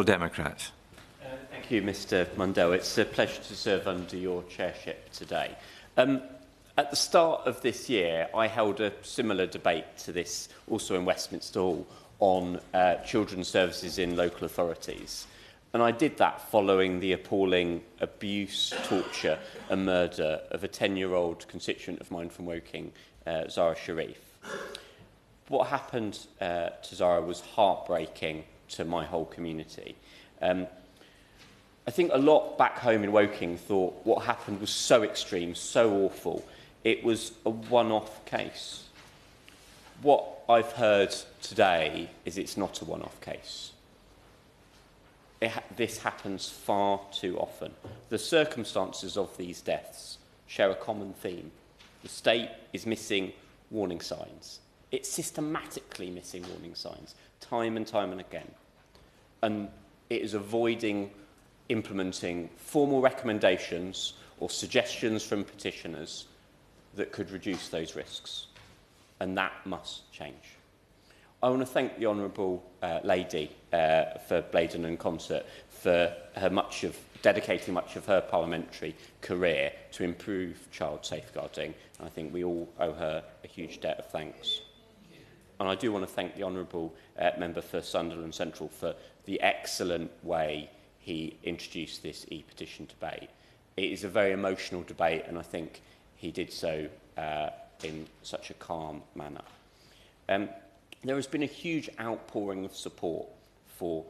Democrat. Thank you, Mr Mundell. It's a pleasure to serve under your chairship today. At the start of this year, I held a similar debate to this, also in Westminster Hall, on children's services in local authorities. And I did that following the appalling abuse, torture and murder of a 10-year-old constituent of mine from Woking, Sara Sharif. What happened to Sara was heartbreaking to my whole community. I think a lot back home in Woking thought what happened was so extreme, so awful. It was a one-off case. What I've heard today is it's not a one-off case. This happens far too often. The circumstances of these deaths share a common theme. The state is missing warning signs. It's systematically missing warning signs, time and time and again. And it is avoiding implementing formal recommendations or suggestions from petitioners that could reduce those risks. And that must change. I want to thank the Honourable Lady for Blaydon and Concert for dedicating much of her parliamentary career to improve child safeguarding. And I think we all owe her a huge debt of thanks. And I do want to thank the Honourable Member for Sunderland Central for the excellent way he introduced this e-petition debate. It is a very emotional debate, and I think he did so in such a calm manner. There has been a huge outpouring of support for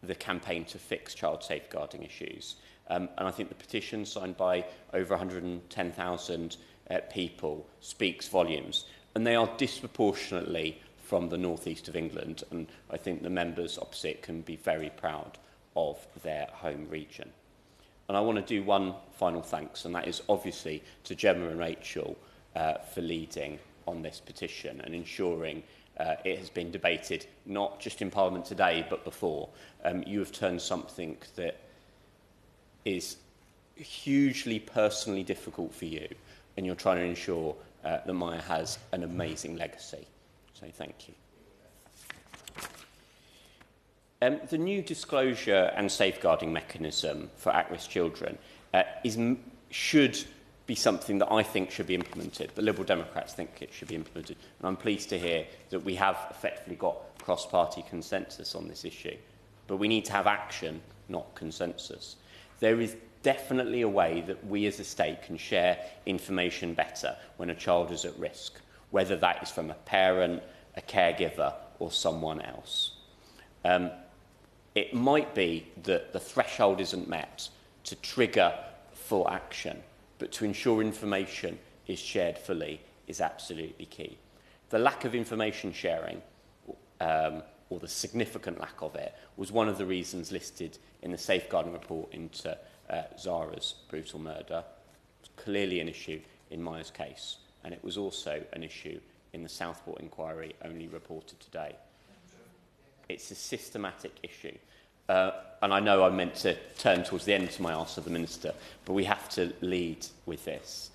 the campaign to fix child safeguarding issues. And I think the petition signed by over 110,000 people speaks volumes. And they are disproportionately from the northeast of England. And I think the members opposite can be very proud of their home region. And I want to do one final thanks, and that is obviously to Gemma and Rachel for leading on this petition and ensuring it has been debated not just in Parliament today but before. You have turned something that is hugely personally difficult for you, and you're trying to ensure that Maya has an amazing legacy. So thank you. The new disclosure and safeguarding mechanism for at-risk children should be something that I think should be implemented. The Liberal Democrats think it should be implemented. And I'm pleased to hear that we have effectively got cross-party consensus on this issue. But we need to have action, not consensus. There is definitely a way that we as a state can share information better when a child is at risk, whether that is from a parent, a caregiver, or someone else. It might be that the threshold isn't met to trigger full action, but to ensure information is shared fully is absolutely key. The lack of information sharing, or the significant lack of it, was one of the reasons listed in the safeguarding report into Zara's brutal murder. It was clearly an issue in Maya's case, and it was also an issue in the Southport inquiry only reported today. It's a systematic issue. And I know I'm meant to turn towards the end to my answer to the Minister, but we have to lead with this.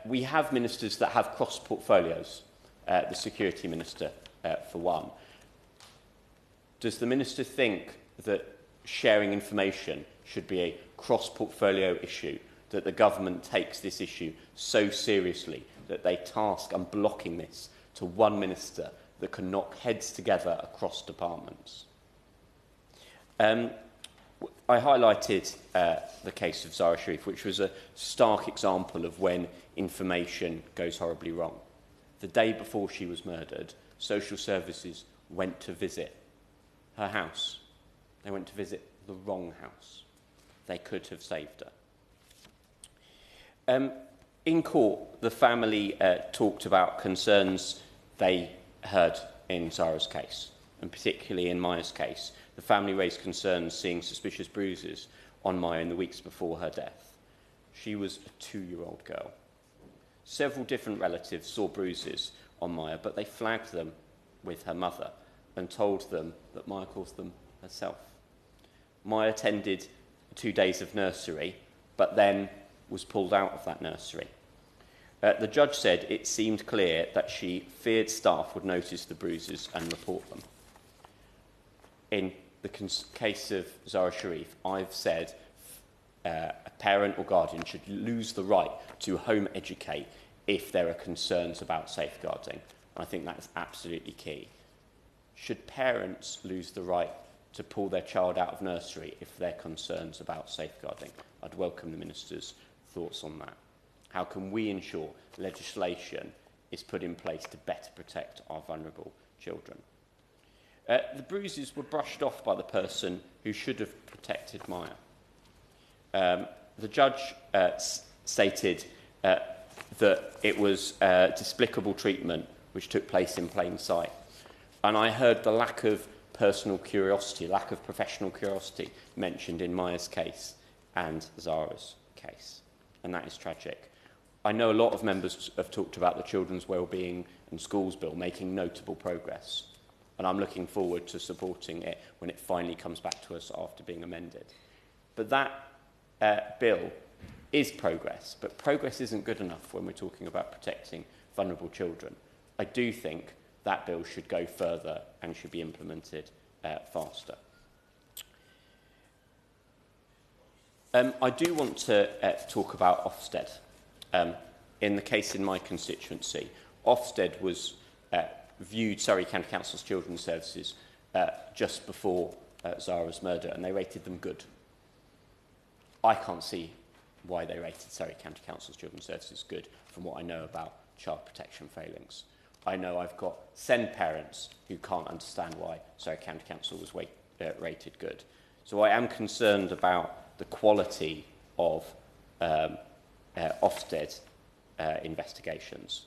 We have ministers that have cross portfolios, the Security Minister, for one. Does the Minister think that sharing information should be a cross-portfolio issue, that the government takes this issue so seriously that they task unblocking this to one minister that can knock heads together across departments? I highlighted the case of Sara Sharif, which was a stark example of when information goes horribly wrong. The day before she was murdered, social services went to visit her house. They went to visit the wrong house. They could have saved her. In court, the family talked about concerns they heard in Zara's case, and particularly in Maya's case. The family raised concerns seeing suspicious bruises on Maya in the weeks before her death. She was a 2-year-old girl. Several different relatives saw bruises on Maya, but they flagged them with her mother and told them that Maya caused them herself. Maya attended 2 days of nursery, but then was pulled out of that nursery. The judge said it seemed clear that she feared staff would notice the bruises and report them. In the case of Sara Sharif, I've said a parent or guardian should lose the right to home educate if there are concerns about safeguarding. I think that is absolutely key. Should parents lose the right to pull their child out of nursery if there are concerns about safeguarding? I'd welcome the Minister's thoughts on that. How can we ensure legislation is put in place to better protect our vulnerable children? The bruises were brushed off by the person who should have protected Maya. The judge stated that it was despicable treatment which took place in plain sight. And I heard the lack of personal curiosity, lack of professional curiosity mentioned in Maya's case and Zara's case. And that is tragic. I know a lot of members have talked about the Children's Wellbeing and Schools Bill making notable progress. And I'm looking forward to supporting it when it finally comes back to us after being amended. But that bill is progress, but progress isn't good enough when we're talking about protecting vulnerable children. I do think that bill should go further and should be implemented faster. I do want to talk about Ofsted. In the case in my constituency, Ofsted was viewed Surrey County Council's Children's Services just before Zara's murder, and they rated them good. I can't see why they rated Surrey County Council's Children's Services good from what I know about child protection failings. I know I've got SEND parents who can't understand why Surrey County Council was rated good. So I am concerned about the quality of Ofsted investigations.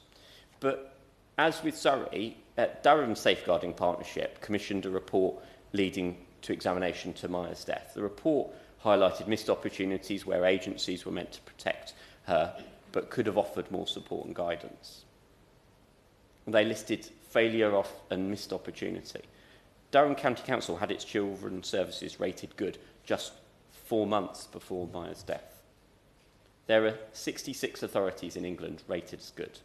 But as with Surrey, Durham Safeguarding Partnership commissioned a report leading to examination to Maya's death. The report highlighted missed opportunities where agencies were meant to protect her but could have offered more support and guidance. They listed failure and missed opportunity. Durham County Council had its children's services rated good just 4 months before Maya's death. There are 66 authorities in England rated as good.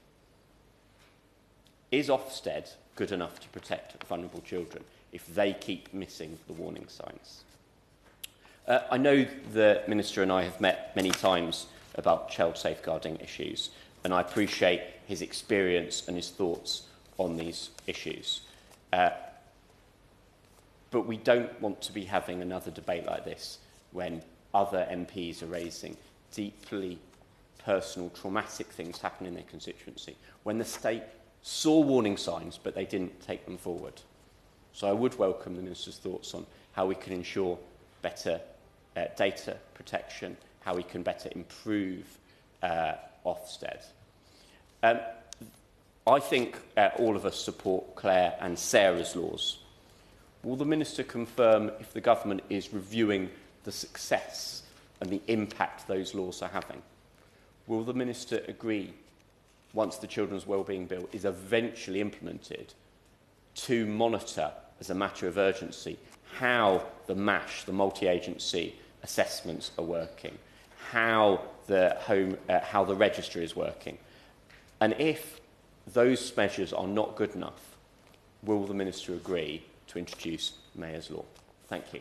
Is Ofsted good enough to protect vulnerable children if they keep missing the warning signs? I know the Minister and I have met many times about child safeguarding issues, and I appreciate his experience and his thoughts on these issues. But we don't want to be having another debate like this when other MPs are raising deeply personal, traumatic things happening in their constituency, when the state saw warning signs but they didn't take them forward. So I would welcome the Minister's thoughts on how we can ensure better data protection, how we can better improve Ofsted. I think all of us support Claire and Sarah's laws. Will the Minister confirm if the government is reviewing the success and the impact those laws are having? Will the Minister agree, once the Children's Wellbeing Bill is eventually implemented, to monitor, as a matter of urgency, how the MASH, the multi-agency assessments, are working, how the registry is working? And if those measures are not good enough, will the Minister agree to introduce Mayor's Law? Thank you.